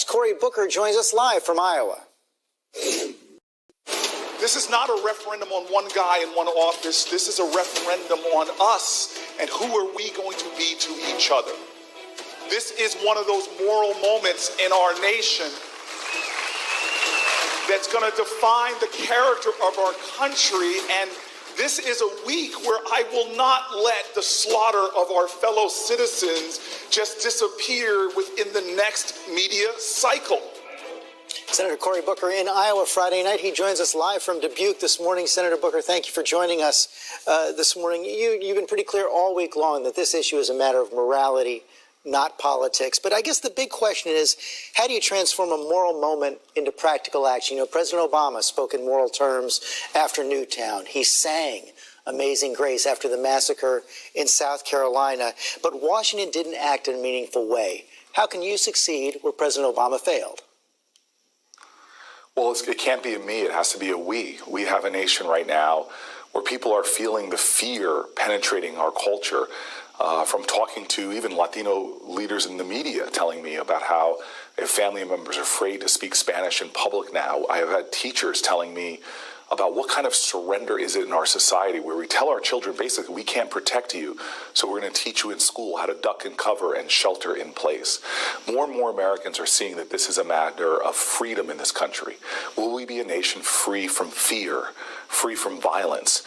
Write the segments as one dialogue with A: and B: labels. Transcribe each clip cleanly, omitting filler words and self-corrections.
A: Cory Booker joins us live from Iowa.
B: This is not a referendum on one guy in one office. This is a referendum on us and who are we going to be to each other. This is one of those moral moments in our nation that's going to define the character of our country. And this is a week where I will not let the slaughter of our fellow citizens just disappear within the next media cycle.
A: Senator Cory Booker in Iowa Friday night. He joins us live from Dubuque this morning. Senator Booker, thank you for joining us this morning. You've been pretty clear all week long that this issue is a matter of morality, not politics. But I guess the big question is, how do you transform a moral moment into practical action? You know, President Obama spoke in moral terms after Newtown. He sang Amazing Grace after the massacre in South Carolina. But Washington didn't act in a meaningful way. How can you succeed where President Obama failed?
C: Well, it can't be a me, it has to be a we. We have a nation right now where people are feeling the fear penetrating our culture, from talking to even Latino leaders in the media telling me about how family members are afraid to speak Spanish in public now. I have had teachers telling me about what kind of surrender is it in our society where we tell our children basically we can't protect you, so we're going to teach you in school how to duck and cover and shelter in place. More and more Americans are seeing that this is a matter of freedom in this country. Will we be a nation free from fear, free from violence,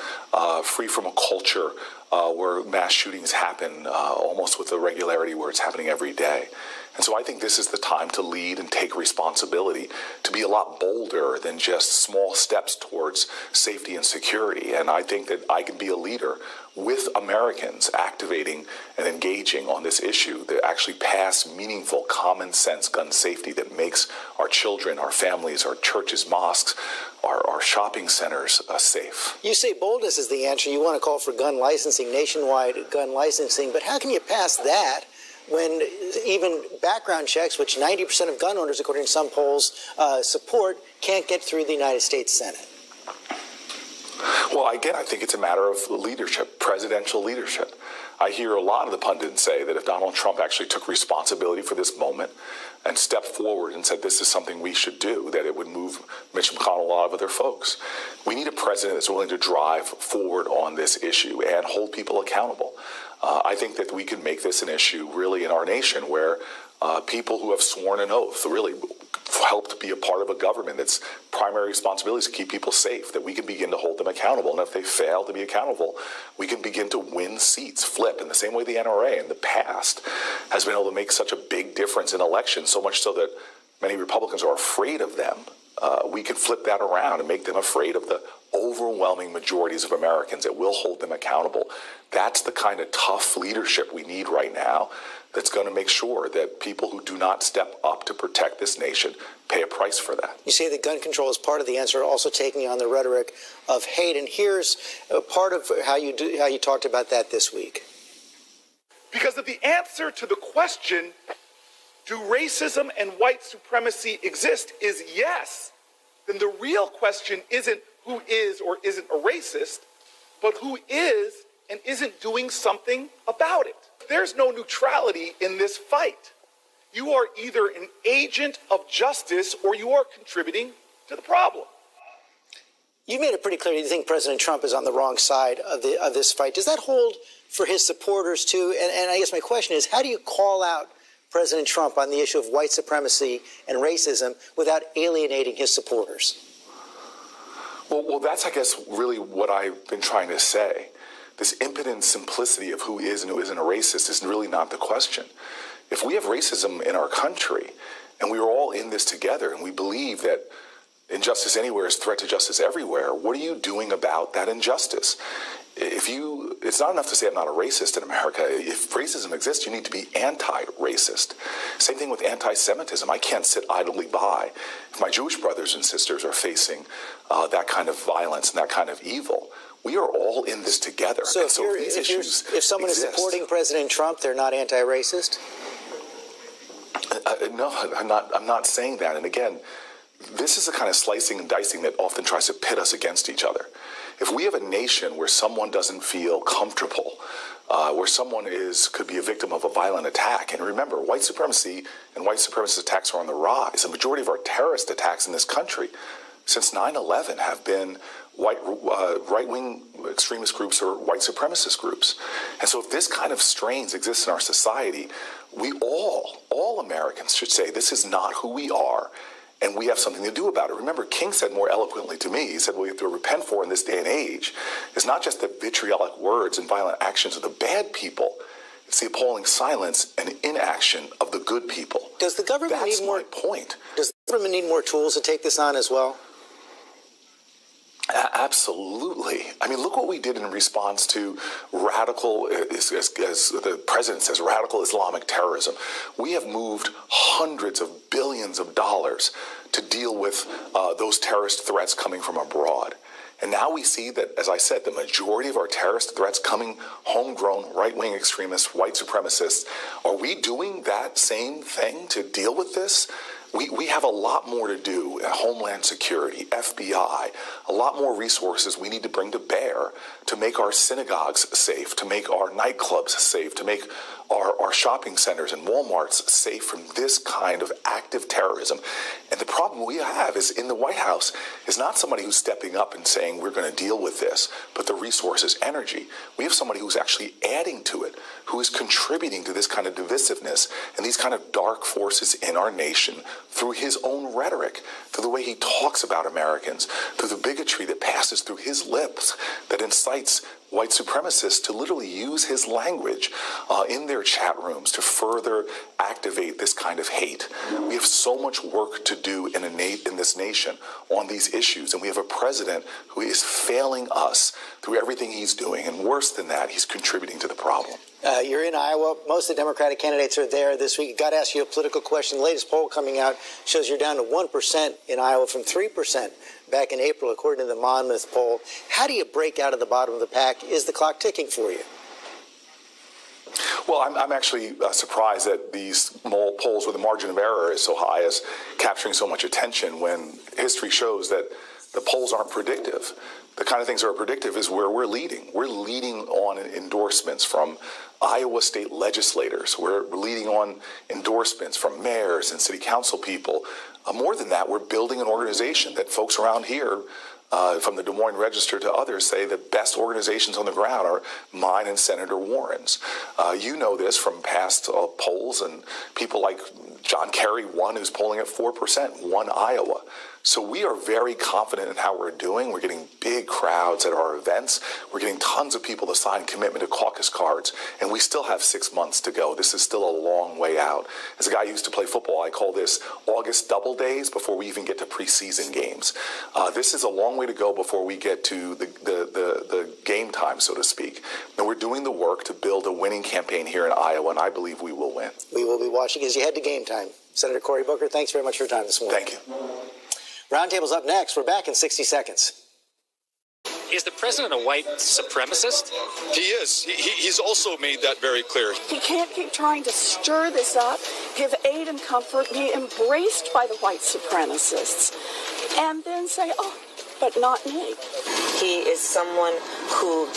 C: free from a culture where mass shootings happen almost with a regularity where it's happening every day? And so I think this is the time to lead and take responsibility, to be a lot bolder than just small steps towards safety and security. And I think that I can be a leader with Americans activating and engaging on this issue that actually pass meaningful common sense gun safety that makes our children, our families, our churches, mosques, our shopping centers safe.
A: You say boldness is the answer. You want to call for gun licensing, nationwide gun licensing, but how can you pass that when even background checks, which 90% of gun owners, according to some polls, support, can't get through the United States Senate?
C: Well, again, I think it's a matter of leadership, presidential leadership. I hear a lot of the pundits say that if Donald Trump actually took responsibility for this moment and stepped forward and said this is something we should do, that it would move Mitch McConnell and a lot of other folks. We need a president that's willing to drive forward on this issue and hold people accountable. I think that we can make this an issue really in our nation where people who have sworn an oath really helped be a part of a government that's primary responsibility is to keep people safe, that we can begin to hold them accountable. And if they fail to be accountable, we can begin to win seats, flip, in the same way the NRA in the past has been able to make such a big difference in elections, so much so that many Republicans are afraid of them. We can flip that around and make them afraid of the overwhelming majorities of Americans that will hold them accountable. That's the kind of tough leadership we need right now that's going to make sure that people who do not step up to protect this nation pay a price for that.
A: You say that gun control is part of the answer, also taking on the rhetoric of hate. And here's part of how you talked about that this week.
B: Because if the answer to the question, do racism and white supremacy exist, is yes, then the real question isn't who is or isn't a racist, but who is and isn't doing something about it. There's no neutrality in this fight. You are either an agent of justice or you are contributing to the problem.
A: You made it pretty clear you think President Trump is on the wrong side of this fight. Does that hold for his supporters too? And I guess my question is, how do you call out President Trump on the issue of white supremacy and racism without alienating his supporters?
C: Well, that's, I guess, really what I've been trying to say. This impotent simplicity of who is and who isn't a racist is really not the question. If we have racism in our country and we are all in this together and we believe that injustice anywhere is a threat to justice everywhere, what are you doing about that injustice? It's not enough to say I'm not a racist in America. If racism exists, you need to be anti-racist. Same thing with anti-Semitism. I can't sit idly by if my Jewish brothers and sisters are facing that kind of violence and that kind of evil. We are all in this together.
A: So if someone is supporting President Trump, they're not anti-racist?
C: No, I'm not saying that. And again, this is the kind of slicing and dicing that often tries to pit us against each other. If we have a nation where someone doesn't feel comfortable where someone could be a victim of a violent attack. And remember, white supremacy and white supremacist attacks are on the rise. The majority of our terrorist attacks in this country since 9/11 have been right-wing extremist groups or white supremacist groups. And so if this kind of strains exist in our society, we all Americans should say this is not who we are, and we have something to do about it. Remember, King said more eloquently to me, he said, what we have to repent for in this day and age is not just the vitriolic words and violent actions of the bad people, it's the appalling silence and inaction of the good people.
A: Does the government need more?
C: That's my point.
A: Does the government need more tools to take this on as well?
C: Absolutely. I mean, look what we did in response to radical, as the president says, radical Islamic terrorism. We have moved hundreds of billions of dollars to deal with those terrorist threats coming from abroad. And now we see that, as I said, the majority of our terrorist threats coming homegrown right-wing extremists, white supremacists. Are we doing that same thing to deal with this? We have a lot more to do at Homeland Security, FBI, a lot more resources we need to bring to bear to make our synagogues safe, to make our nightclubs safe, to make our shopping centers and Walmarts safe from this kind of active terrorism. And the problem we have is in the White House is not somebody who's stepping up and saying we're going to deal with this, but the resources, energy. We have somebody who's actually adding to it, who is contributing to this kind of divisiveness and these kind of dark forces in our nation through his own rhetoric, through the way he talks about Americans, through the bigotry that passes through his lips that incites white supremacists to literally use his language in their chat rooms to further activate this kind of hate. We have so much work to do in this nation on these issues, and we have a president who is failing us through everything he's doing, and worse than that, he's contributing to the problem.
A: You're in Iowa. Most of the Democratic candidates are there this week. Got to ask you a political question. The latest poll coming out shows you're down to 1% in Iowa from 3% back in April, according to the Monmouth poll. How do you break out of the bottom of the pack? Is the clock ticking for you?
C: Well, I'm actually surprised that these polls where the margin of error is so high is capturing so much attention when history shows that the polls aren't predictive. The kind of things that are predictive is where we're leading. We're leading on endorsements from Iowa state legislators. We're leading on endorsements from mayors and city council people. More than that, we're building an organization that folks around here, from the Des Moines Register to others, say the best organizations on the ground are mine and Senator Warren's. You know this from past polls, and people like John Kerry won, who's polling at 4%, won Iowa. So we are very confident in how we're doing. We're getting big crowds at our events. We're getting tons of people to sign commitment to caucus cards, and we still have 6 months to go. This is still a long way out. As a guy who used to play football, I call this August double days before we even get to preseason games. This is a long way to go before we get to the game time, so to speak. And we're doing the work to build a winning campaign here in Iowa, and I believe we will win.
A: We will be watching as you head to game time. Senator Cory Booker, thanks very much for your time this morning.
C: Thank you.
A: Roundtable's up next. We're back in 60 seconds.
D: Is the president a white supremacist?
E: He is. He's also made that very clear.
F: He can't keep trying to stir this up, give aid and comfort, be embraced by the white supremacists, and then say, oh, but not me.
G: He is someone who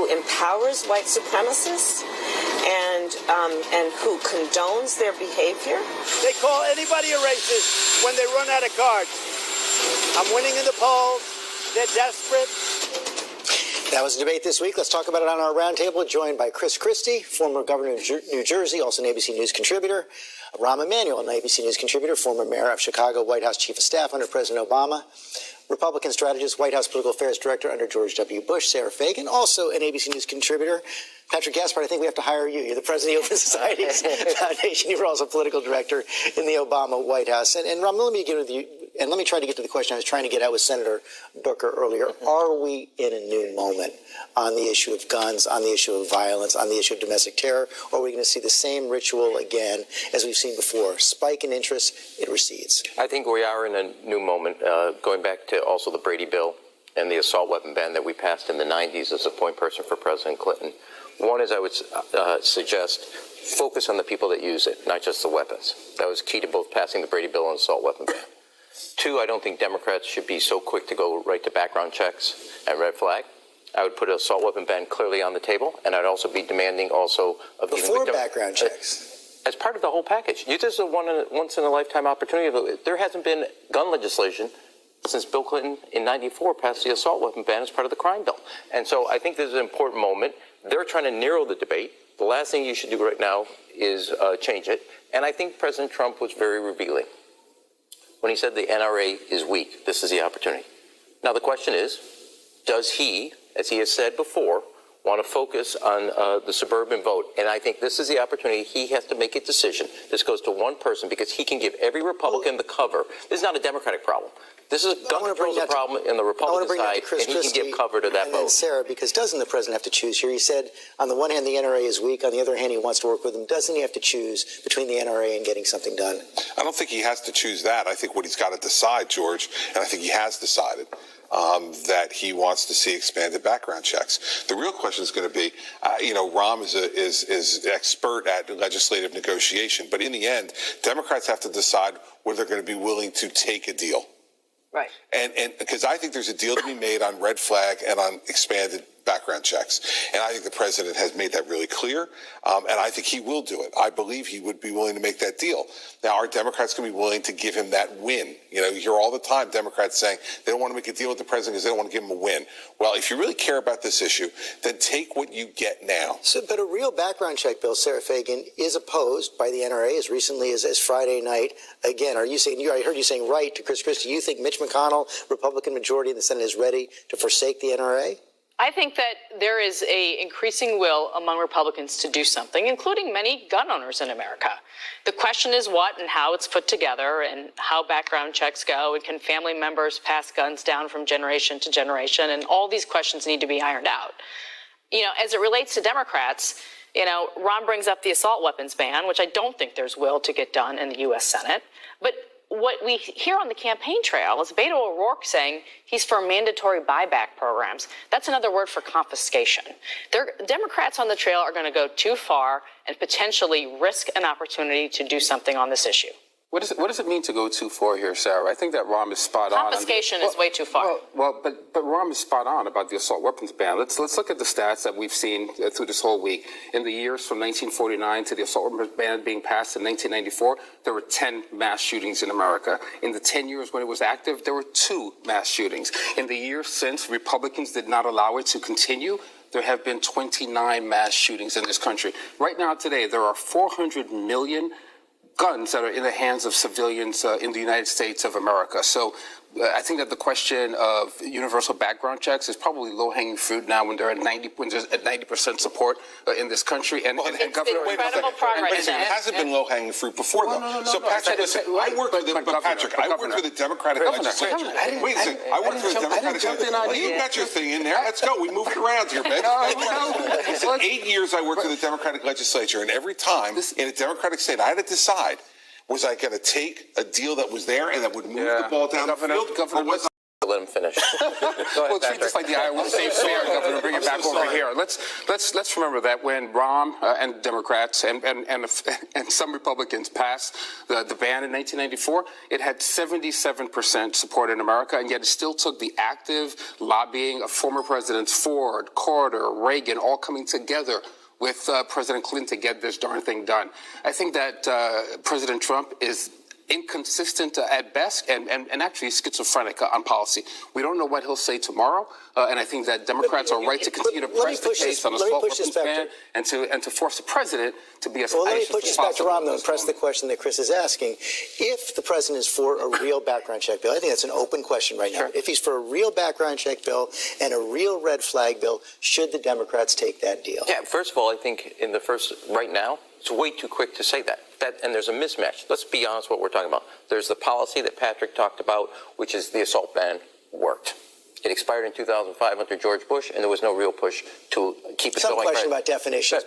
G: empowers white supremacists and who condones their behavior.
H: They call anybody a racist when they run out of cards. I'm winning in the polls. They're desperate.
A: That was a debate this week. Let's talk about it on our roundtable, joined by Chris Christie, former governor of New Jersey, also an ABC News contributor. Rahm Emanuel, an ABC News contributor, former mayor of Chicago, White House chief of staff under President Obama. Republican strategist, White House political affairs director under George W. Bush, Sarah Fagan, also an ABC News contributor. Patrick Gaspard, I think we have to hire you. You're the president of the Open Societies Foundation. You were also political director in the Obama White House. And Rahm, let me begin with you, and let me try to get to the question I was trying to get at with Senator Booker earlier. Are we in a new moment on the issue of guns, on the issue of violence, on the issue of domestic terror? Or are we going to see the same ritual again as we've seen before? Spike in interest, it recedes.
I: I think we are in a new moment, going back to also the Brady bill and the assault weapon ban that we passed in the 90s as a point person for President Clinton. One is I would suggest focus on the people that use it, not just the weapons. That was key to both passing the Brady bill and assault weapon ban. Two, I don't think Democrats should be so quick to go right to background checks and red flag. I would put an assault weapon ban clearly on the table, and I'd also be demanding also of
A: before background checks.
I: As part of the whole package. This is a once-in-a-lifetime opportunity. There hasn't been gun legislation since Bill Clinton in '94 passed the assault weapon ban as part of the crime bill. And so I think this is an important moment. They're trying to narrow the debate. The last thing you should do right now is change it. And I think President Trump was very revealing when he said the NRA is weak. This is the opportunity. Now the question is, does he, as he has said before, want to focus on the suburban vote? And I think this is the opportunity. He has to make a decision. This goes to one person because he can give every Republican the cover. This is not a Democratic problem. This is gun control is a problem in the Republican side, and he can give cover to that
A: and
I: vote.
A: then Sarah, because doesn't the president have to choose here? He said, on the one hand, the NRA is weak. On the other hand, he wants to work with them. Doesn't he have to choose between the NRA and getting something done?
J: I don't think he has to choose that. I think what he's got to decide, George, and I think he has decided, that he wants to see expanded background checks. The real question is going to be, Rahm is expert at legislative negotiation, but in the end, Democrats have to decide whether they're going to be willing to take a deal.
G: Right.
J: And because I think there's a deal to be made on red flag and on expanded background checks. And I think the president has made that really clear. And I think he will do it. I believe he would be willing to make that deal. Now, are Democrats going to be willing to give him that win? You hear all the time Democrats saying they don't want to make a deal with the president because they don't want to give him a win. Well, if you really care about this issue, then take what you get now.
A: So, but a real background check bill, Sarah Fagan, is opposed by the NRA as recently as Friday night. Again, are you saying, I heard you saying right to Chris Christie, you think Mitch McConnell, Republican majority in the Senate, is ready to forsake the NRA?
K: I think that there is a increasing will among Republicans to do something, including many gun owners in America. The question is what and how it's put together and how background checks go, and can family members pass guns down from generation to generation, and all these questions need to be ironed out. As it relates to Democrats, Ron brings up the assault weapons ban, which I don't think there's will to get done in the U.S. Senate. But what we hear on the campaign trail is Beto O'Rourke saying he's for mandatory buyback programs. That's another word for confiscation. Democrats on the trail are going to go too far and potentially risk an opportunity to do something on this issue.
L: What does it mean to go too far here, Sarah? I think that Rahm is spot on.
K: Confiscation is way too far.
L: But Rahm is spot on about the assault weapons ban. Let's look at the stats that we've seen through this whole week. In the years from 1949 to the assault weapons ban being passed in 1994, there were 10 mass shootings in America. In the 10 years when it was active, there were 2 mass shootings. In the years since Republicans did not allow it to continue, there have been 29 mass shootings in this country. Right now, today, there are 400 million guns that are in the hands of civilians in the United States of America. So I think that the question of universal background checks is probably low-hanging fruit now when they're at 90% support in this country. And Governor,
K: incredible progress.
J: It hasn't been low-hanging fruit before, though. So, Patrick, listen, I worked with the Democratic legislature. Wait a second. I worked with the Democratic legislature. Well, you got your thing in there. Let's go. We moved it around here, baby. Listen, 8 years I worked with the Democratic legislature, and every time in a Democratic state, I had to decide, was I going to take a deal that was there and that would move the ball down the field?
I: Let him finish.
L: Well, treat this like the Iowa State Fair, Governor. Bring it back over here. Let's remember that when Rahm and Democrats and some Republicans passed the ban in 1994, it had 77% support in America, and yet it still took the active lobbying of former presidents Ford, Carter, Reagan, all coming together with President Clinton to get this darn thing done. I think that President Trump is inconsistent at best and actually schizophrenic on policy. We don't know what he'll say tomorrow, and I think that Democrats are right to continue to press the case on assault weapons ban and to force the president to be as
A: Well, let me push this back to Rahm, though, and press the question that Chris is asking. If the president is for a real background check bill, I think that's an open question right now. Sure. If he's for a real background check bill and a real red flag bill, should the Democrats take that deal?
I: Yeah, first of all, I think right now, it's way too quick to say that. And there's a mismatch. Let's be honest what we're talking about. There's the policy that Patrick talked about, which is the assault ban worked. It expired in 2005 under George Bush, and there was no real push to keep it going.
A: Some question about definitions.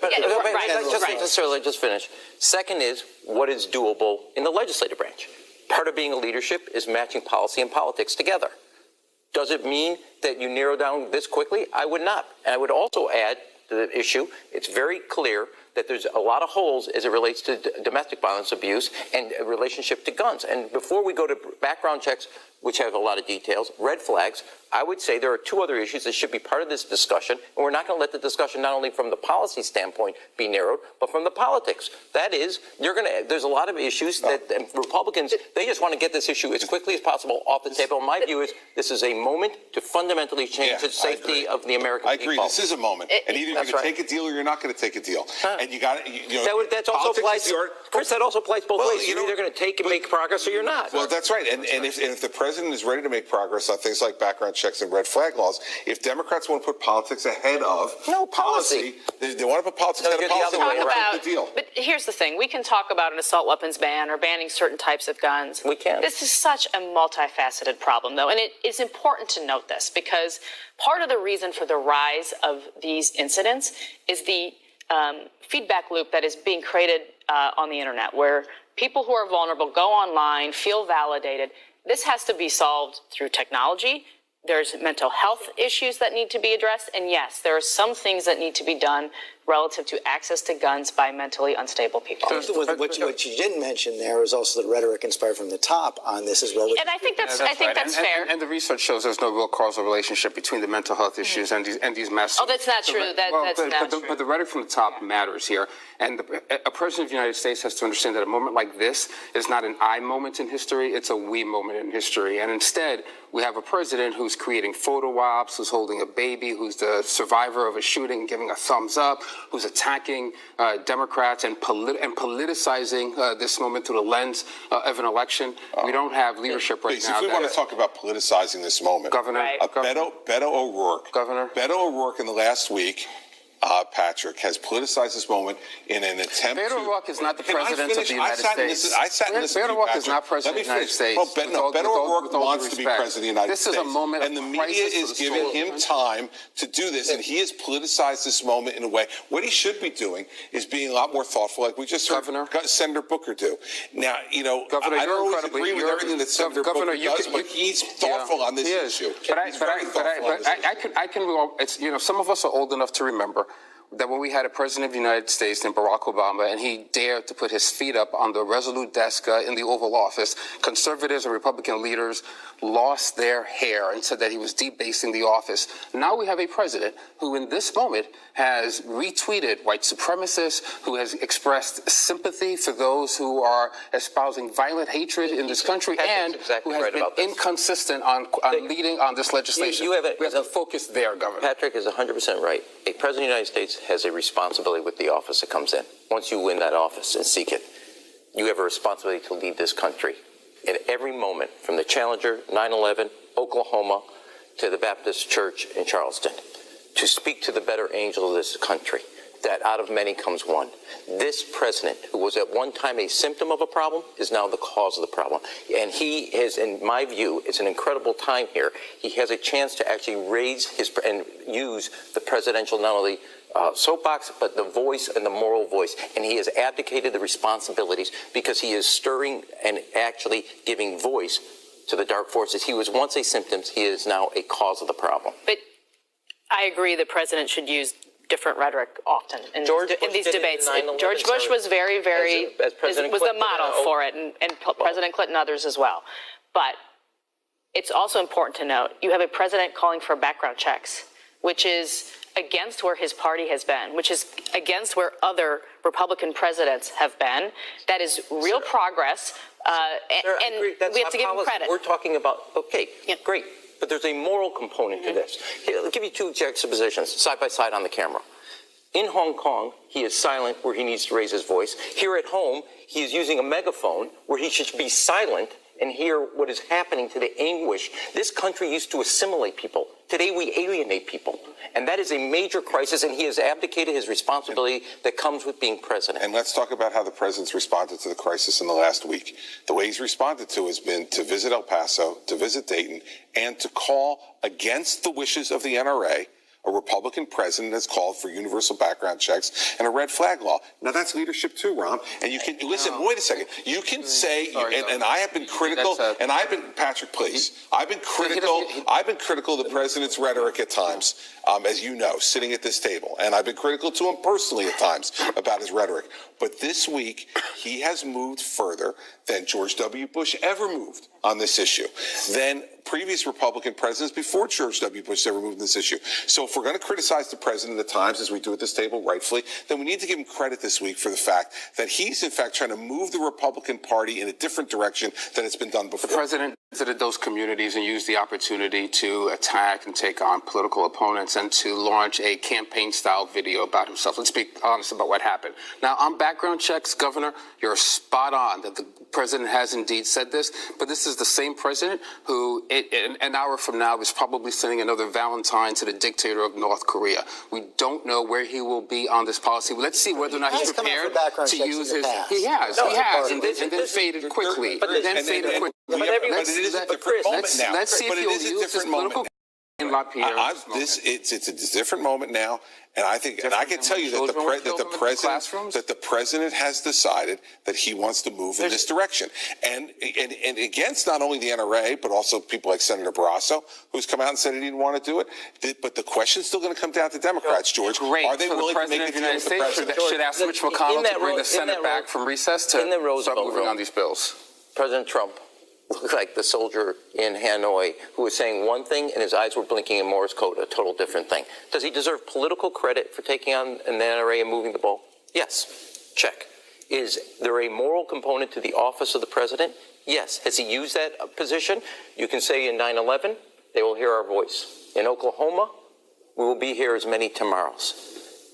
I: Just finish. Second is what is doable in the legislative branch. Part of being a leadership is matching policy and politics together. Does it mean that you narrow down this quickly? I would not. And I would also add to the issue, it's very clear that there's a lot of holes as it relates to domestic violence abuse and a relationship to guns. And before we go to background checks, which have a lot of details, red flags, I would say there are two other issues that should be part of this discussion, and we're not going to let the discussion not only from the policy standpoint be narrowed, but from the politics. That is, there's a lot of issues that Republicans, they just want to get this issue as quickly as possible off the table. My view is this is a moment to fundamentally change the safety of the American people.
J: I agree. This is a moment. And either you're going to take a deal or you're not going to take a deal. And you got to,
I: that also applies, Chris, that also applies both ways. You're either going to take and make progress or you're not.
J: Well, that's right. And if the president is ready to make progress on things like background checks and red flag laws, if Democrats want to put politics ahead of policy, they want to put politics ahead of policy.
K: The deal. But here's the thing. We can talk about an assault weapons ban or banning certain types of guns.
I: We can.
K: This is such a multifaceted problem, though. And it's important to note this because part of the reason for the rise of these incidents is the feedback loop that is being created on the internet, where people who are vulnerable go online, feel validated. This has to be solved through technology. There's mental health issues that need to be addressed. And yes, there are some things that need to be done relative to access to guns by mentally unstable people.
A: What you didn't mention there is also the rhetoric inspired from the top on this as well.
K: And I think that's fair.
L: And the research shows there's no real causal relationship between the mental health issues and these mass.
K: Oh, that's not true. That's not true.
L: But the rhetoric from the top matters here. And a president of the United States has to understand that a moment like this is not an I moment in history, it's a we moment in history. And instead, we have a president who's creating photo ops, who's holding a baby, who's the survivor of a shooting, giving a thumbs up, who's attacking Democrats and politicizing this moment through the lens of an election. We don't have leadership right now.
J: If we want to talk about politicizing this moment,
L: Governor,
J: Beto O'Rourke in the last week, Patrick, has politicized this moment in an attempt
L: Beto O'Rourke is not the president of the United States.
J: I sat in this
L: Beto O'Rourke is not president of the United States.
J: Well, Beto O'Rourke wants to be president of the United States.
L: This is a moment
J: and the media is giving him time to do this, and he has politicized this moment in a way. What he should be doing is being a lot more thoughtful, like we just heard Senator Booker do. Now,
L: Governor,
J: I don't always agree with everything that Senator Booker does, but he's thoughtful on this issue.
L: But I can, some of us are old enough to remember that when we had a president of the United States named Barack Obama, and he dared to put his feet up on the Resolute desk in the Oval Office, conservatives and Republican leaders lost their hair and said that he was debasing the office. Now we have a president who in this moment has retweeted white supremacists, who has expressed sympathy for those who are espousing violent hatred in this country, and who has been inconsistent on leading on this legislation. We have to focus there, Governor.
I: Patrick is 100% right. A president of the United States has a responsibility with the office that comes in. Once you win that office and seek it, you have a responsibility to lead this country at every moment, from the Challenger, 9/11, Oklahoma, to the Baptist Church in Charleston, to speak to the better angel of this country, that out of many comes one. This president, who was at one time a symptom of a problem, is now the cause of the problem. And he is, in my view, it's an incredible time here. He has a chance to actually raise his and use the presidential, not only soapbox, but the voice and the moral voice. And he has abdicated the responsibilities because he is stirring and actually giving voice to the dark forces. He was once a symptom. He is now a cause of the problem.
K: But I agree the president should use different rhetoric often in these debates. George Bush was very, was the model for it, and President Clinton and others as well. But it's also important to note, you have a president calling for background checks, which is against where his party has been, which is against where other Republican presidents have been. That is real progress, and we have to give him credit.
I: We're talking about, great. But there's a moral component to this. Here, I'll give you two juxtapositions, side by side on the camera. In Hong Kong, he is silent where he needs to raise his voice. Here at home, he is using a megaphone where he should be silent and hear what is happening to the anguish. This country used to assimilate people. Today, we alienate people. And that is a major crisis, and he has abdicated his responsibility that comes with being president.
J: And let's talk about how the president's responded to the crisis in the last week. The way he's responded to has been to visit El Paso, to visit Dayton, and to call against the wishes of the NRA. A Republican president has called for universal background checks and a red flag law. Now that's leadership too, Ron. And you can listen. Wait a second. You can say, and I have been critical. And I've been Patrick, please. I've been critical. I've been critical of the president's rhetoric at times, as you know, sitting at this table. And I've been critical to him personally at times about his rhetoric. But this week, he has moved further than George W. Bush ever moved on this issue. Then previous Republican presidents before George W. Bush ever moved this issue. So if we're going to criticize the president at times, as we do at this table rightfully, then we need to give him credit this week for the fact that he's in fact trying to move the Republican Party in a different direction than it's been done before.
L: The president visited those communities and used the opportunity to attack and take on political opponents and to launch a campaign-style video about himself. Let's be honest about what happened. Now, on background checks, Governor, you're spot on that the president has indeed said this, but this is the same president who, an hour from now, is probably sending another Valentine to the dictator of North Korea. We don't know where he will be on this policy. Let's see whether or not he's prepared to use his. He has, and then faded quickly. Let's see if he'll use this political.
J: It's a different moment now, and I think, and I can tell you that the president has decided that he wants to move in this direction, and against not only the NRA but also people like Senator Barrasso, who's come out and said he didn't want to do it. But the question's still going to come down to Democrats, George. Are they willing to make a deal with the president?
L: Should ask Mitch McConnell to bring the Senate back from recess to start moving on these bills.
I: President Trump looked like the soldier in Hanoi who was saying one thing and his eyes were blinking in Morse code, a total different thing. Does he deserve political credit for taking on an NRA and moving the ball? Yes. Check. Is there a moral component to the office of the president? Yes. Has he used that position? You can say in 9/11, they will hear our voice. In Oklahoma, we will be here as many tomorrows.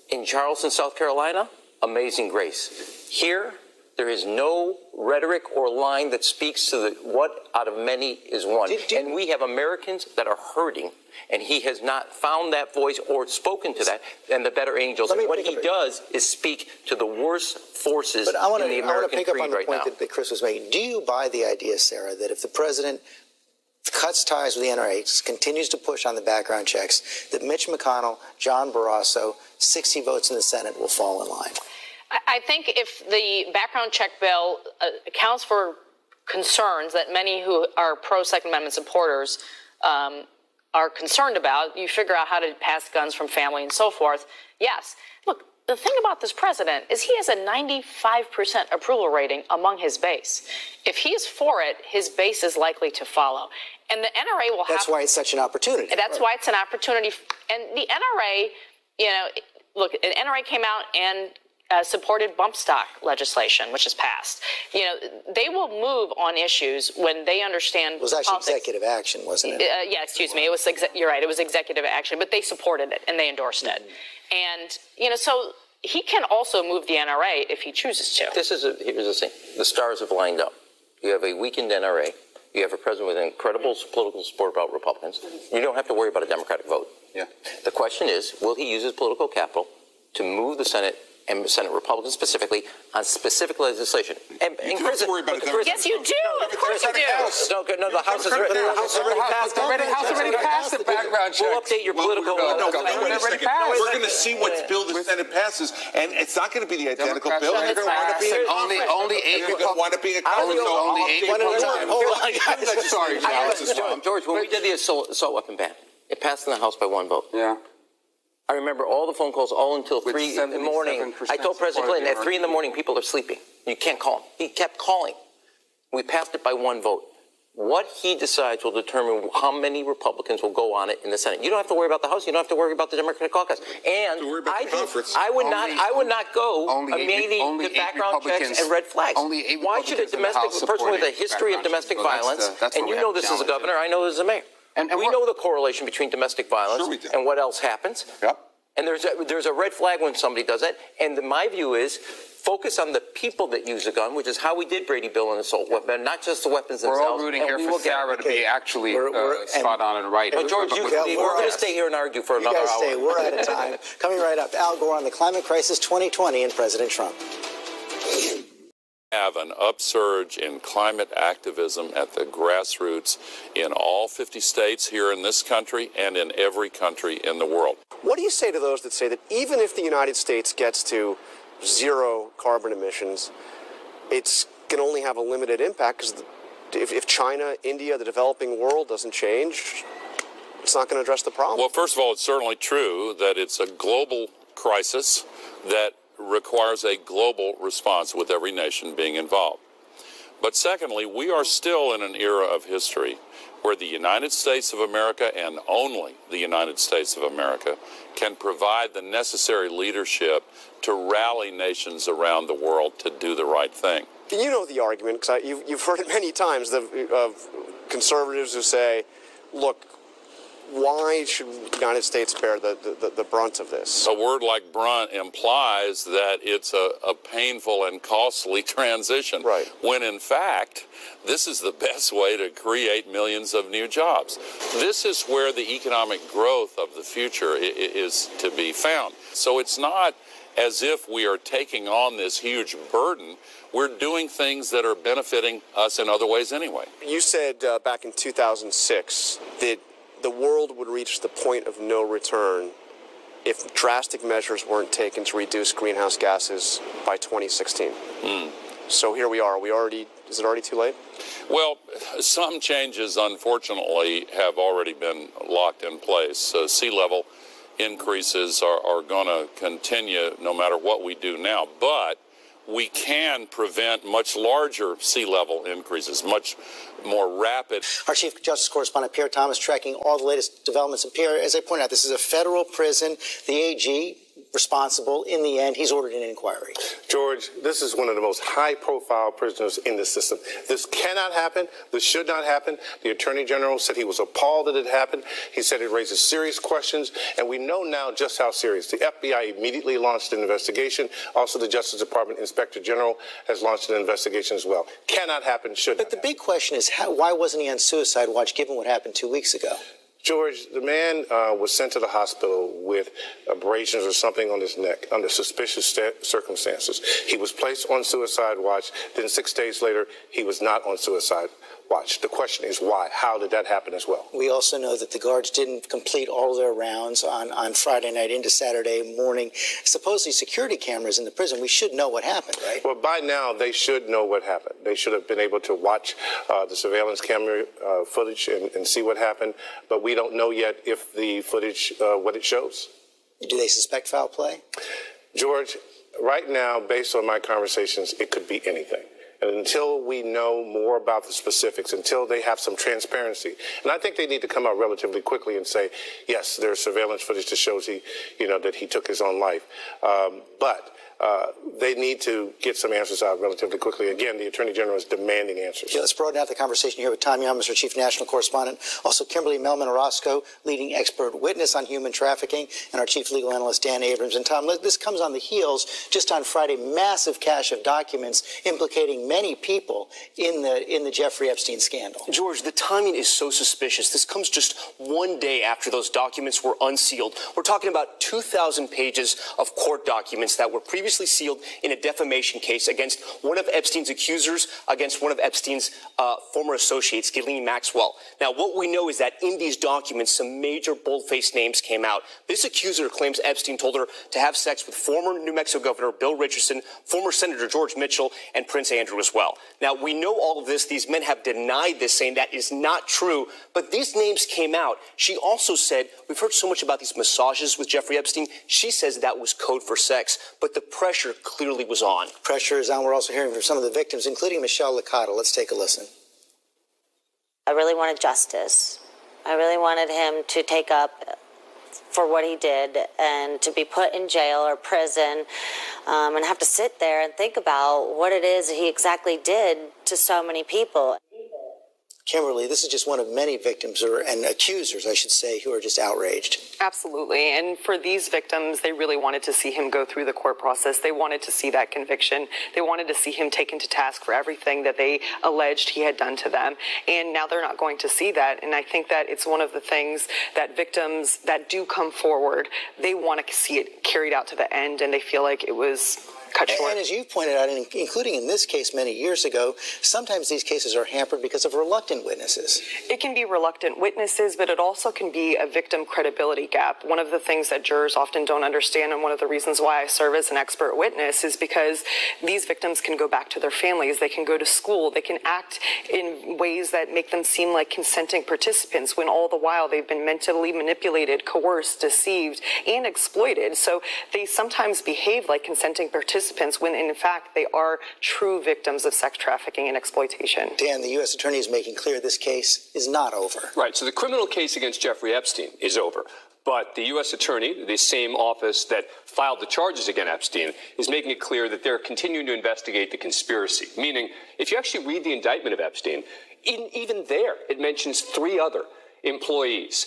I: In Charleston, South Carolina, amazing grace. Here, there is no rhetoric or line that speaks to what out of many is one. And we have Americans that are hurting, and he has not found that voice or spoken to that, and the better angels. And what he does is speak to the worst forces in the American creed right now.
A: I want to pick up on the point that Chris was making. Do you buy the idea, Sarah, that if the president cuts ties with the NRA, continues to push on the background checks, that Mitch McConnell, John Barrasso, 60 votes in the Senate will fall in line?
K: I think if the background check bill accounts for concerns that many who are pro-Second Amendment supporters are concerned about, you figure out how to pass guns from family and so forth, yes. Look, the thing about this president is he has a 95% approval rating among his base. If he's for it, his base is likely to follow. And the NRA will have...
A: That's why it's such an opportunity.
K: That's why it's an opportunity. And the NRA, look, the NRA came out and supported bump stock legislation, which is passed. They will move on issues when they understand.
A: It was actually executive action, wasn't it?
K: Yeah, excuse me. It was. You're right. It was executive action, but they supported it and they endorsed it. And so he can also move the NRA if he chooses to.
I: Here's the thing: the stars have lined up. You have a weakened NRA. You have a president with incredible political support about Republicans. You don't have to worry about a Democratic vote.
L: Yeah.
I: The question is, will he use his political capital to move the Senate and Senate Republicans specifically on specific legislation?
J: And Chris,
K: yes, you do. Of course you do.
I: No, the House has already passed.
L: The House already passed the background check.
I: We'll update your political.
J: We're going to see what bill the Senate passes, and it's not going to be the identical bill. They're going to wind up being
L: only 8 Republicans. Sorry,
I: George. When we did the assault weapon ban, it passed in the House by 1 vote.
L: Yeah.
I: I remember all the phone calls all until 3 in the morning. I told President Clinton at 3 in the morning people are sleeping. You can't call him. He kept calling. We passed it by 1 vote. What he decides will determine how many Republicans will go on it in the Senate. You don't have to worry about the House. You don't have to worry about the Democratic caucus. And I would not go amending the background checks and red flags. Why should a domestic person with a history of domestic violence, and you know this as a governor, I know this as a mayor, and we know the correlation between domestic violence and what else happens.
J: Yep.
I: And there's a red flag when somebody does that. And my view is focus on the people that use a gun, which is how we did Brady Bill and assault weapon, not just the weapons themselves.
L: We're all rooting here for Sarah to be actually spot on and right.
I: Well, George, we're going to stay here and argue for another hour.
A: We're out of time. Coming right up, Al Gore on the climate crisis 2020 and President Trump.
M: Have an upsurge in climate activism at the grassroots in all 50 states here in this country and in every country in the world.
N: What do you say to those that say that even if the United States gets to zero carbon emissions, it's going to only have a limited impact because if China, India, the developing world doesn't change, it's not going to address the problem?
M: Well, first of all, it's certainly true that it's a global crisis that requires a global response with every nation being involved. But secondly, we are still in an era of history where the United States of America and only the United States of America can provide the necessary leadership to rally nations around the world to do the right thing.
N: You know the argument, because you've heard it many times, of conservatives who say, look, why should the United States bear the brunt of this?
M: A word like brunt implies that it's a painful and costly transition,
N: right,
M: when in fact, this is the best way to create millions of new jobs. This is where the economic growth of the future is to be found. So it's not as if we are taking on this huge burden. We're doing things that are benefiting us in other ways anyway.
N: You said back in 2006 that the world would reach the point of no return if drastic measures weren't taken to reduce greenhouse gases by 2016. So here we are. Is it already too late?
M: Well, some changes, unfortunately, have already been locked in place. Sea level increases are going to continue no matter what we do now. But we can prevent much larger sea level increases, much more rapid.
A: Our Chief Justice Correspondent Pierre Thomas tracking all the latest developments. And Pierre, as I point out, this is a federal prison. The AG responsible. In the end, he's ordered an inquiry.
O: George, this is one of the most high-profile prisoners in the system. This cannot happen. This should not happen. The Attorney General said he was appalled that it happened. He said it raises serious questions, and we know now just how serious. The FBI immediately launched an investigation. Also, the Justice Department Inspector General has launched an investigation as well. Cannot happen, should not happen.
A: But the big question is, why wasn't he on suicide watch given what happened 2 weeks ago?
O: George, the man was sent to the hospital with abrasions or something on his neck under suspicious circumstances. He was placed on suicide watch. Then 6 days later, he was not on suicide watch. The question is why? How did that happen as well?
A: We also know that the guards didn't complete all of their rounds on Friday night into Saturday morning. Supposedly security cameras in the prison. We should know what happened, right?
O: Well, by now, they should know what happened. They should have been able to watch the surveillance camera footage and see what happened. But we don't know yet if the footage, what it shows.
A: Do they suspect foul play?
O: George, right now, based on my conversations, it could be anything. And until we know more about the specifics, until they have some transparency, and I think they need to come out relatively quickly and say, yes, there's surveillance footage that shows that he took his own life. But they need to get some answers out relatively quickly. Again, the Attorney General is demanding answers.
A: Okay, let's broaden out the conversation here with Tom Young, Mr. Chief National Correspondent, also Kimberly Melman-Orozco, leading expert witness on human trafficking, and our Chief Legal Analyst, Dan Abrams. And Tom, this comes on the heels, just on Friday, massive cache of documents implicating many people in the Jeffrey Epstein scandal.
P: George, the timing is so suspicious. This comes just 1 day after those documents were unsealed. We're talking about 2,000 pages of court documents that were previously sealed in a defamation case against one of Epstein's accusers, against one of Epstein's former associates, Ghislaine Maxwell. Now, what we know is that in these documents, some major bold-faced names came out. This accuser claims Epstein told her to have sex with former New Mexico Governor Bill Richardson, former Senator George Mitchell, and Prince Andrew as well. Now, we know all of this. These men have denied this, saying that is not true, but these names came out. She also said, we've heard so much about these massages with Jeffrey Epstein. She says that was code for sex, but the pressure clearly was on.
A: Pressure is on. We're also hearing from some of the victims, including Michelle Licata. Let's take a listen.
Q: I really wanted justice. I really wanted him to take up for what he did and to be put in jail or prison and have to sit there and think about what it is he exactly did to so many people.
A: Kimberly, this is just one of many victims, and accusers, I should say, who are just outraged.
R: Absolutely. And for these victims, they really wanted to see him go through the court process. They wanted to see that conviction. They wanted to see him taken to task for everything that they alleged he had done to them. And now they're not going to see that. And I think that it's one of the things that victims that do come forward, they want to see it carried out to the end, and they feel like it was cut short.
A: And as you pointed out, including in this case many years ago, sometimes these cases are hampered because of reluctant witnesses.
R: It can be reluctant witnesses, but it also can be a victim credibility gap. One of the things that jurors often don't understand, and one of the reasons why I serve as an expert witness, is because these victims can go back to their families, they can go to school, they can act in ways that make them seem like consenting participants when all the while they've been mentally manipulated, coerced, deceived, and exploited. So they sometimes behave like consenting participants participants when, in fact, they are true victims of sex trafficking and exploitation.
A: Dan, the U.S. Attorney is making clear this case is not over.
S: Right. So the criminal case against Jeffrey Epstein is over. But the U.S. Attorney, the same office that filed the charges against Epstein, is making it clear that they're continuing to investigate the conspiracy. Meaning, if you actually read the indictment of Epstein, even there, it mentions 3 other employees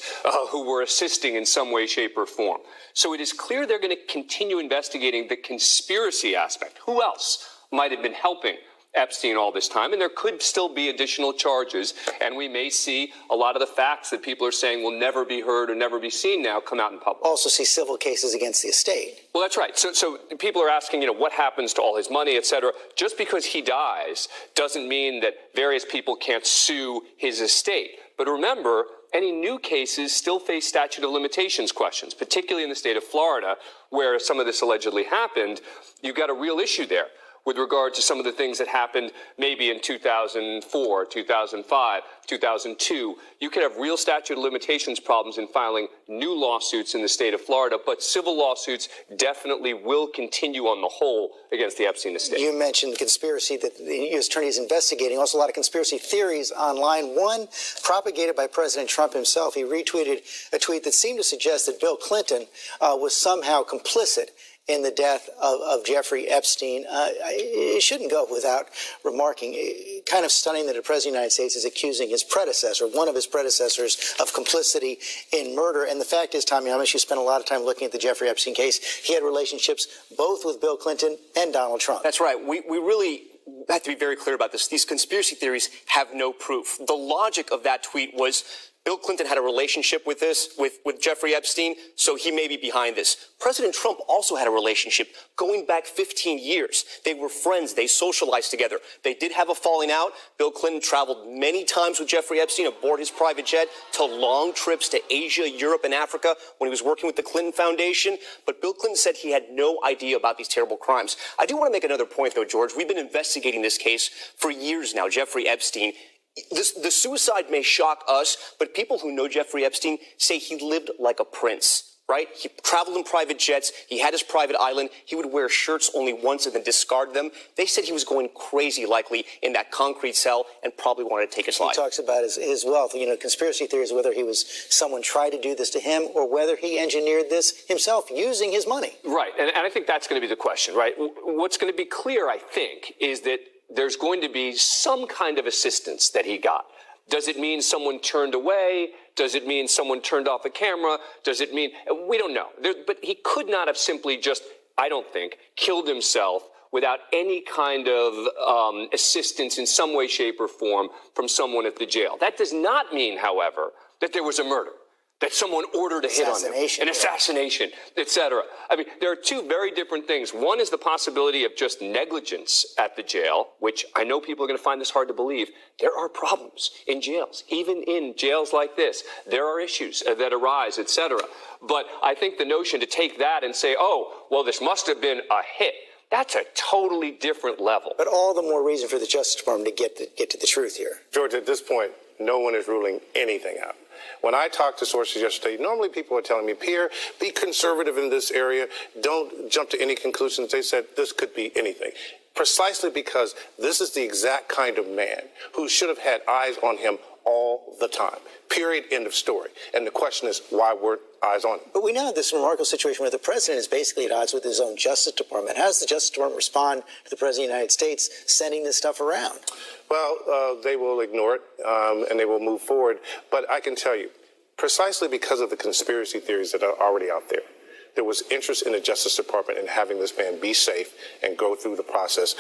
S: who were assisting in some way, shape, or form. So it is clear they're going to continue investigating the conspiracy aspect. Who else might have been helping Epstein all this time? And there could still be additional charges, and we may see a lot of the facts that people are saying will never be heard or never be seen now come out in public.
A: Also see civil cases against the estate.
S: Well, that's right. So people are asking, what happens to all his money, et cetera. Just because he dies doesn't mean that various people can't sue his estate. But remember, any new cases still face statute of limitations questions, particularly in the state of Florida, where some of this allegedly happened. You've got a real issue there with regard to some of the things that happened maybe in 2004, 2005, 2002. You could have real statute of limitations problems in filing new lawsuits in the state of Florida, but civil lawsuits definitely will continue on the whole against the Epstein estate.
A: You mentioned conspiracy that the U.S. Attorney is investigating. Also a lot of conspiracy theories online. One propagated by President Trump himself. He retweeted a tweet that seemed to suggest that Bill Clinton was somehow complicit in the death of Jeffrey Epstein. It shouldn't go without remarking, kind of stunning that the President of the United States is accusing his predecessor, one of his predecessors, of complicity in murder. And the fact is, Tommy Amish, you spent a lot of time looking at the Jeffrey Epstein case. He had relationships both with Bill Clinton and Donald Trump.
P: That's right. We really have to be very clear about this. These conspiracy theories have no proof. The logic of that tweet was Bill Clinton had a relationship with Jeffrey Epstein, so he may be behind this. President Trump also had a relationship going back 15 years. They were friends. They socialized together. They did have a falling out. Bill Clinton traveled many times with Jeffrey Epstein aboard his private jet to long trips to Asia, Europe, and Africa when he was working with the Clinton Foundation. But Bill Clinton said he had no idea about these terrible crimes. I do want to make another point, though, George. We've been investigating this case for years now, Jeffrey Epstein. The suicide may shock us, but people who know Jeffrey Epstein say he lived like a prince, right? He traveled in private jets. He had his private island. He would wear shirts only once and then discard them. They said he was going crazy, likely, in that concrete cell and probably wanted to take his life.
A: He talks about his wealth. Conspiracy theories, whether someone tried to do this to him or whether he engineered this himself using his money.
S: Right. And I think that's going to be the question, right? What's going to be clear, I think, is that there's going to be some kind of assistance that he got. Does it mean someone turned away? Does it mean someone turned off a camera? Does it mean, we don't know. But he could not have simply just, I don't think, killed himself without any kind of assistance in some way, shape, or form from someone at the jail. That does not mean, however, that there was a murder, that someone ordered a hit on him, an assassination, etc. I mean, there are two very different things. One is the possibility of just negligence at the jail, which I know people are going to find this hard to believe. There are problems in jails, even in jails like this. There are issues that arise, etc. But I think the notion to take that and say, oh, well, this must have been a hit, that's a totally different level.
A: But all the more reason for the Justice Department to get to the truth here.
O: George, at this point, no one is ruling anything out. When I talked to sources yesterday, normally people are telling me, Pierre, be conservative in this area. Don't jump to any conclusions. They said this could be anything. Precisely because this is the exact kind of man who should have had eyes on him all the time. Period. End of story. And the question is, why weren't eyes on him?
A: But we now have this remarkable situation where the president is basically at odds with his own Justice Department. How does the Justice Department respond to the president of the United States sending this stuff around?
O: Well, they will ignore it, and they will move forward. But I can tell you, precisely because of the conspiracy theories that are already out there, there was interest in the Justice Department in having this man be safe and go through the process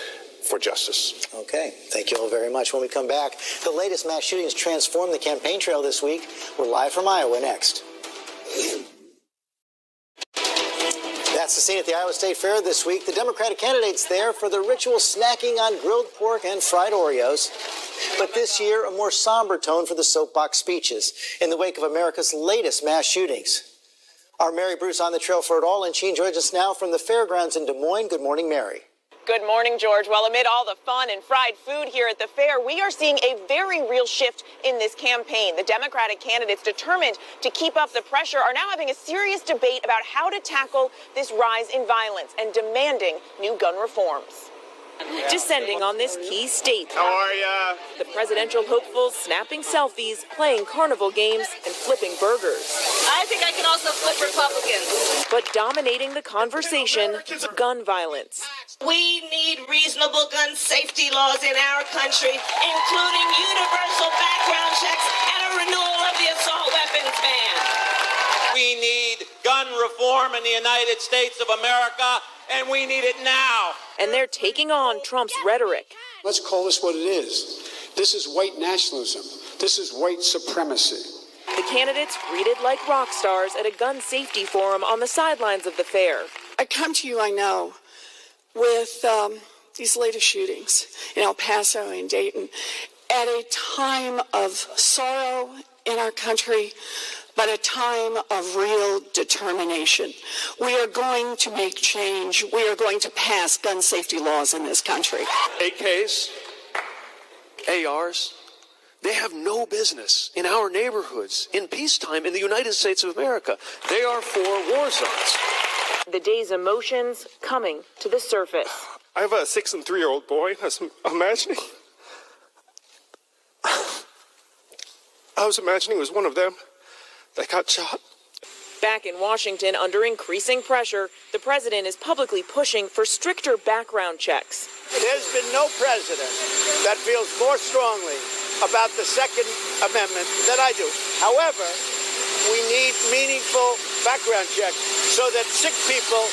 O: for justice.
A: Okay. Thank you all very much. When we come back, the latest mass shootings transformed the campaign trail this week. We're live from Iowa next. That's the scene at the Iowa State Fair this week. The Democratic candidates there for the ritual snacking on grilled pork and fried Oreos. But this year, a more somber tone for the soapbox speeches in the wake of America's latest mass shootings. Our Mary Bruce on the trail for it all, and she joins us now from the fairgrounds in Des Moines. Good morning, Mary.
T: Good morning, George. Well, amid all the fun and fried food here at the fair, we are seeing a very real shift in this campaign. The Democratic candidates, determined to keep up the pressure, are now having a serious debate about how to tackle this rise in violence and demanding new gun reforms. Descending on this key state.
H: How are ya?
T: The presidential hopefuls snapping selfies, playing carnival games, and flipping burgers.
U: I think I can also flip Republicans.
T: But dominating the conversation, gun violence.
U: We need reasonable gun safety laws in our country, including universal background checks and a renewal of the assault weapons ban.
V: We need gun reform in the United States of America, and we need it now.
T: And they're taking on Trump's rhetoric.
W: Let's call this what it is. This is white nationalism. This is white supremacy.
T: The candidates greeted like rock stars at a gun safety forum on the sidelines of the fair.
F: I come to you, I know, with these latest shootings in El Paso and Dayton at a time of sorrow in our country, but a time of real determination. We are going to make change. We are going to pass gun safety laws in this country.
X: AKs, ARs, they have no business in our neighborhoods in peacetime in the United States of America. They are for war zones.
T: The day's emotions coming to the surface.
Y: I have a 6- and 3-year-old boy. I was imagining it was one of them that got shot.
T: Back in Washington, under increasing pressure, the president is publicly pushing for stricter background checks.
H: There's been no president that feels more strongly about the Second Amendment than I do. However, we need meaningful background checks so that sick people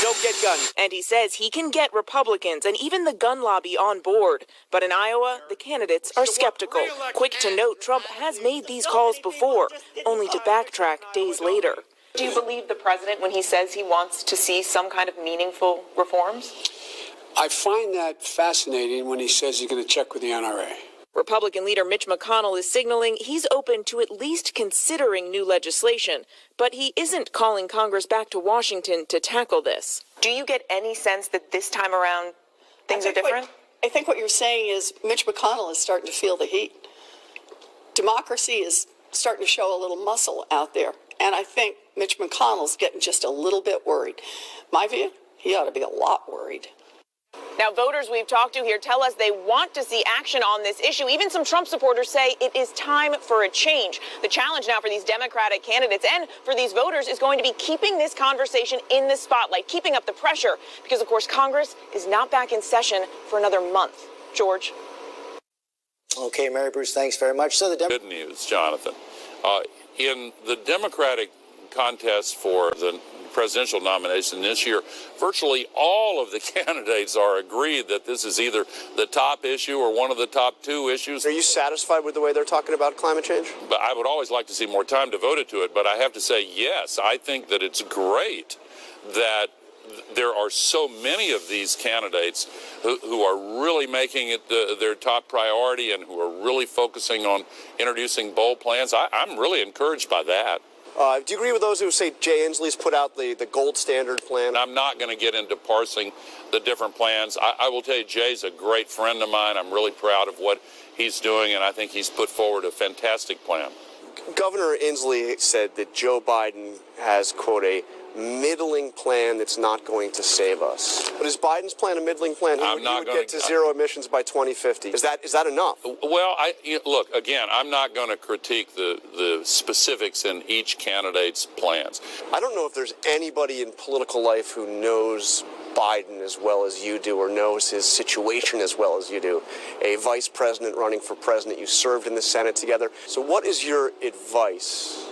H: don't get guns.
T: And he says he can get Republicans and even the gun lobby on board. But in Iowa, the candidates are skeptical. Quick to note, Trump has made these calls before, only to backtrack days later.
R: Do you believe the president when he says he wants to see some kind of meaningful reforms?
W: I find that fascinating when he says he's going to check with the NRA.
T: Republican leader Mitch McConnell is signaling he's open to at least considering new legislation, but he isn't calling Congress back to Washington to tackle this.
R: Do you get any sense that this time around things are different?
F: I think what you're saying is Mitch McConnell is starting to feel the heat. Democracy is starting to show a little muscle out there, and I think Mitch McConnell's getting just a little bit worried. My view, he ought to be a lot worried.
T: Now, voters we've talked to here tell us they want to see action on this issue. Even some Trump supporters say it is time for a change. The challenge now for these Democratic candidates and for these voters is going to be keeping this conversation in the spotlight, keeping up the pressure, because, of course, Congress is not back in session for another month. George.
A: Okay, Mary Bruce, thanks very much. So
M: Good news, Jonathan. In the Democratic contest for the presidential nomination this year, virtually all of the candidates are agreed that this is either the top issue or one of the top 2 issues.
N: Are you satisfied with the way they're talking about climate change?
M: But I would always like to see more time devoted to it, but I have to say, yes, I think that it's great that there are so many of these candidates who are really making it their top priority and who are really focusing on introducing bold plans. I'm really encouraged by that.
N: Do you agree with those who say Jay Inslee's put out the gold standard plan?
M: I'm not going to get into parsing the different plans. I will tell you, Jay's a great friend of mine. I'm really proud of what he's doing, and I think he's put forward a fantastic plan.
N: Governor Inslee said that Joe Biden has, quote, a middling plan that's not going to save us. But is Biden's plan a middling plan? He would get to zero emissions by 2050. Is that enough?
M: Well, look, again, I'm not going to critique the specifics in each candidate's plans.
N: I don't know if there's anybody in political life who knows Biden as well as you do or knows his situation as well as you do. A vice president running for president. You served in the Senate together. So what is your advice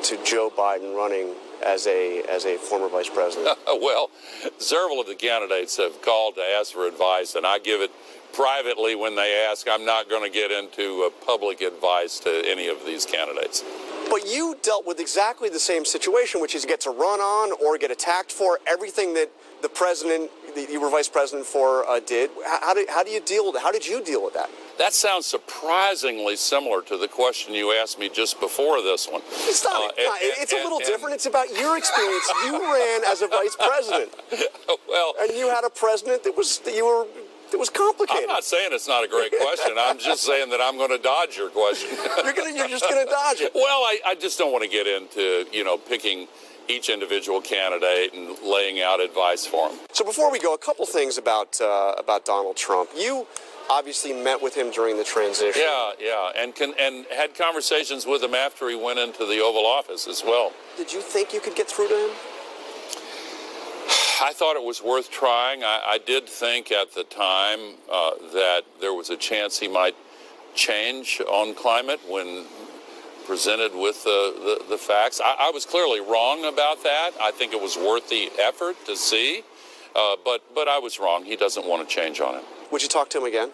N: to Joe Biden running as a former vice president?
M: Well, several of the candidates have called to ask for advice, and I give it privately when they ask. I'm not going to get into public advice to any of these candidates.
N: But you dealt with exactly the same situation, which is you get to run on or get attacked for everything that the president, you were vice president for, did. How do you deal with it? How did you deal with that?
M: That sounds surprisingly similar to the question you asked me just before this one.
N: It's not. It's a little different. It's about your experience. You ran as a vice president.
M: Well,
N: and you had a president that was complicated.
M: I'm not saying it's not a great question. I'm just saying that I'm going to dodge your question.
N: You're just going to dodge it.
M: Well, I just don't want to get into, picking each individual candidate and laying out advice for them.
N: So before we go, a couple things about Donald Trump. You obviously met with him during the transition.
M: Yeah, and had conversations with him after he went into the Oval Office as well.
N: Did you think you could get through to him?
M: I thought it was worth trying. I did think at the time that there was a chance he might change on climate when presented with the facts. I was clearly wrong about that. I think it was worth the effort to see, but I was wrong. He doesn't want to change on it.
N: Would you talk to him again?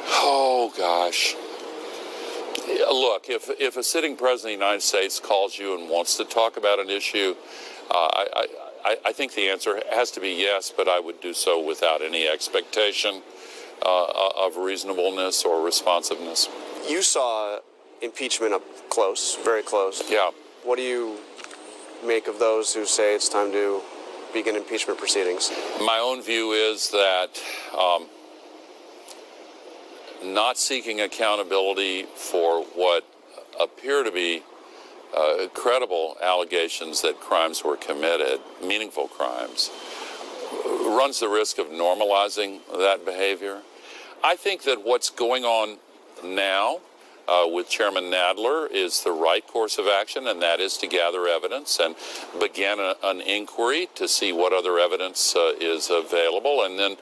M: Oh, gosh. Look, if a sitting president of the United States calls you and wants to talk about an issue, I think the answer has to be yes, but I would do so without any expectation of reasonableness or responsiveness.
N: You saw impeachment up close, very close.
M: Yeah.
N: What do you make of those who say it's time to begin impeachment proceedings?
M: My own view is that not seeking accountability for what appear to be credible allegations that crimes were committed, meaningful crimes, runs the risk of normalizing that behavior. I think that what's going on now with Chairman Nadler is the right course of action, and that is to gather evidence and begin an inquiry to see what other evidence is available, and then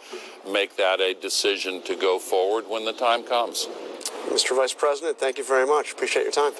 M: make that a decision to go forward when the time comes.
N: Mr. Vice President, thank you very much. Appreciate your time.